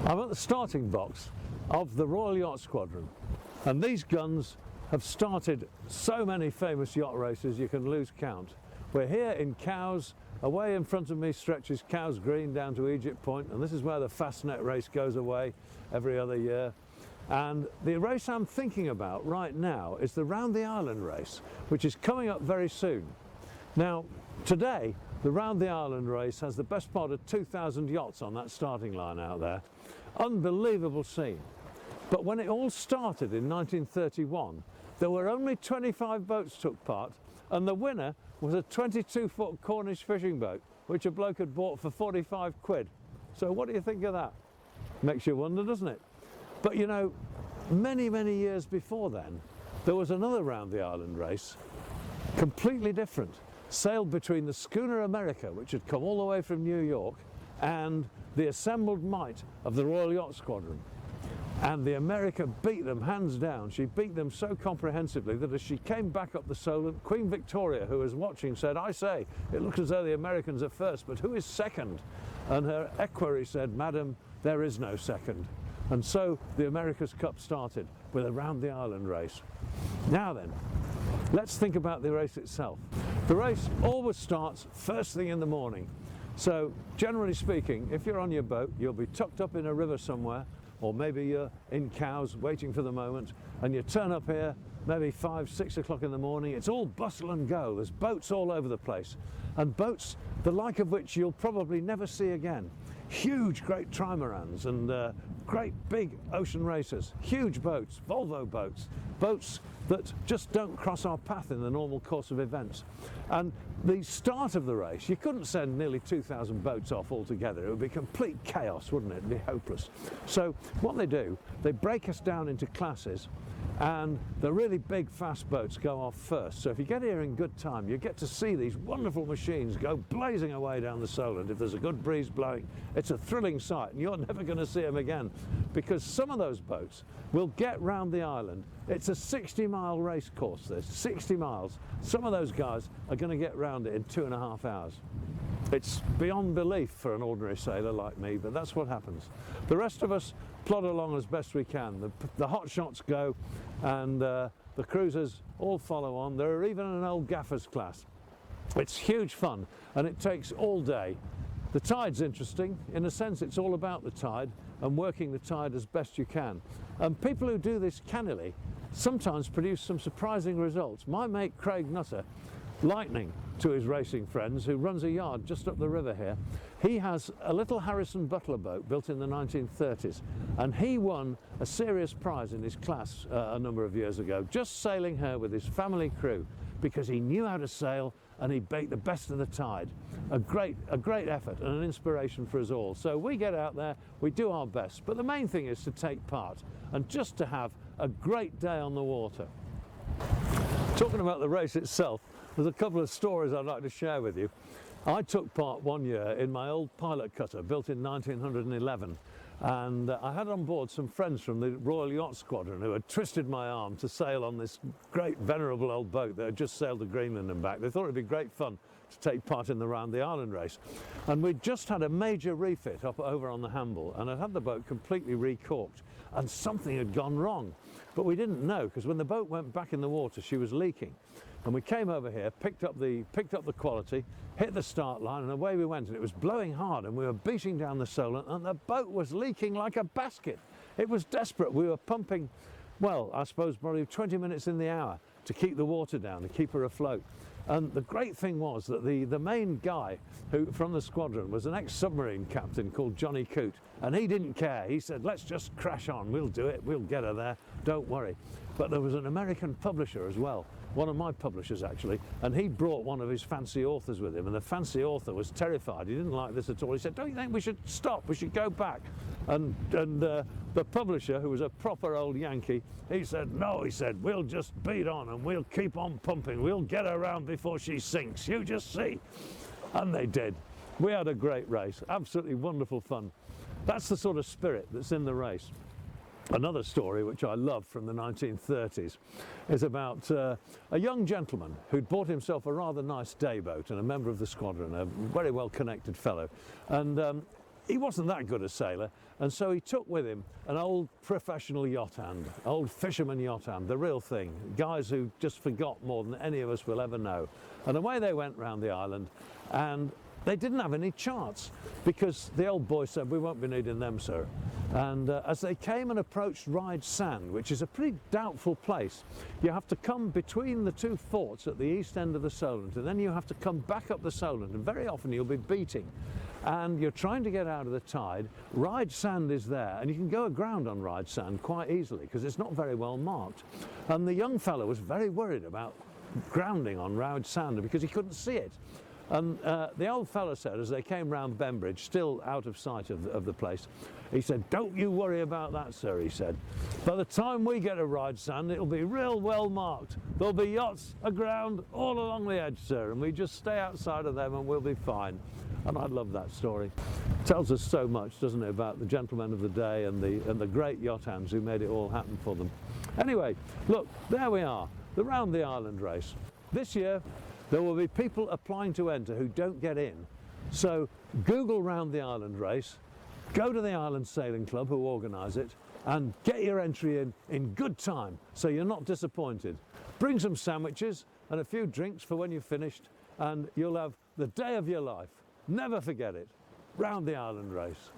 I'm at the starting box of the Royal Yacht Squadron, and these guns have started so many famous yacht races you can lose count. We're here in Cowes. Away in front of me stretches Cowes Green down to Egypt Point, and this is where the Fastnet race goes away every other year. And the race I'm thinking about right now is the Round the Island race, which is coming up very soon. Now, today, the Round the Island race has the best part of 2,000 yachts on that starting line out there. Unbelievable scene. But when it all started in 1931, there were only 25 boats took part, and the winner was a 22-foot Cornish fishing boat, which a bloke had bought for 45 quid. So what do you think of that? Makes you wonder, doesn't it? But you know, many, many years before then, there was another Round the Island race, completely different, sailed between the schooner America, which had come all the way from New York, and the assembled might of the Royal Yacht Squadron. And the America beat them hands down. She beat them so comprehensively that as she came back up the Solent, Queen Victoria, who was watching, said, "I say, it looks as though the Americans are first, but who is second?" And her equerry said, "Madam, there is no second." And so the America's Cup started with a Round the Island race. Now then, let's think about the race itself. The race always starts first thing in the morning. So generally speaking, if you're on your boat, you'll be tucked up in a river somewhere, or maybe you're in Cowes waiting for the moment, and you turn up here maybe 5, 6 o'clock in the morning. It's all bustle and go. There's boats all over the place, and boats the like of which you'll probably never see again. Huge, great trimarans and great big ocean racers, huge boats, Volvo boats, boats that just don't cross our path in the normal course of events. And the start of the race, you couldn't send nearly 2,000 boats off altogether. It would be complete chaos, wouldn't it? It'd be hopeless. So what they do, they break us down into classes, and the really big fast boats go off first. So if you get here in good time, you get to see these wonderful machines go blazing away down the Solent. If there's a good breeze blowing, it's a thrilling sight, and you're never going to see them again, because some of those boats will get round the island. It's a 60-mile race course, this, 60 miles. Some of those guys are going to get round it in 2.5 hours. It's beyond belief for an ordinary sailor like me, but that's what happens. The rest of us plod along as best we can. The hot shots go, and the cruisers all follow on. There are even an old gaffer's class. It's huge fun, and it takes all day. The tide's interesting. In a sense, it's all about the tide and working the tide as best you can. And people who do this cannily sometimes produce some surprising results. My mate Craig Nutter, lightning to his racing friends, who runs a yard just up the river here, he has a little Harrison Butler boat built in the 1930s, and he won a serious prize in his class a number of years ago, just sailing her with his family crew, because he knew how to sail and he beat the best of the tide. A great effort and an inspiration for us all. So we get out there, we do our best, but the main thing is to take part and just to have a great day on the water. Talking about the race itself, there's a couple of stories I'd like to share with you. I took part one year in my old pilot cutter built in 1911, and I had on board some friends from the Royal Yacht Squadron who had twisted my arm to sail on this great venerable old boat that had just sailed to Greenland and back. They thought it'd be great fun to take part in the Round the Island race, and we'd just had a major refit up over on the Hamble, and I'd had the boat completely recorked, and something had gone wrong, but we didn't know, because when the boat went back in the water she was leaking. And we came over here, picked up the quality, hit the start line, and away we went. And it was blowing hard, and we were beating down the Solent, and the boat was leaking like a basket. It was desperate. We were pumping, well, I suppose probably 20 minutes in the hour to keep the water down, to keep her afloat. And the great thing was that the main guy who from the squadron was an ex-submarine captain called Johnny Coote, and he didn't care. He said, "Let's just crash on, we'll do it, we'll get her there, don't worry." But there was an American publisher as well, one of my publishers actually, and he brought one of his fancy authors with him, and the fancy author was terrified. He didn't like this at all. He said, "Don't you think we should stop, we should go back?" And the publisher, who was a proper old Yankee, he said, "No," he said, "we'll just beat on and we'll keep on pumping, we'll get her around before she sinks, you just see." And they did. We had a great race, absolutely wonderful fun. That's the sort of spirit that's in the race. Another story which I love from the 1930s is about a young gentleman who'd bought himself a rather nice day boat, and a member of the squadron, a very well connected fellow, and he wasn't that good a sailor, and so he took with him an old professional yacht hand, old fisherman yacht hand, the real thing, guys who just forgot more than any of us will ever know. And away they went round the island, and they didn't have any charts because the old boy said, we won't be needing them, sir. And as they came and approached Ryde Sand, which is a pretty doubtful place, you have to come between the two forts at the east end of the Solent, and then you have to come back up the Solent, and very often you'll be beating. And you're trying to get out of the tide. Ryde Sand is there, and you can go aground on Ryde Sand quite easily because it's not very well marked. And the young fellow was very worried about grounding on Ryde Sand because he couldn't see it. And the old fellow said, as they came round Bembridge, still out of sight of the place, he said, don't you worry about that, sir, he said. By the time we get to Ryde Sand, it'll be real well marked. There'll be yachts aground all along the edge, sir, and we just stay outside of them and we'll be fine. And I love that story. It tells us so much, doesn't it, about the gentlemen of the day and the great yacht hands who made it all happen for them. Anyway, look, there we are, the Round the Island race. This year, there will be people applying to enter who don't get in. So Google Round the Island race, go to the Island Sailing Club who organise it, and get your entry in good time so you're not disappointed. Bring some sandwiches and a few drinks for when you've finished, and you'll have the day of your life. Never forget it. Round the Island race.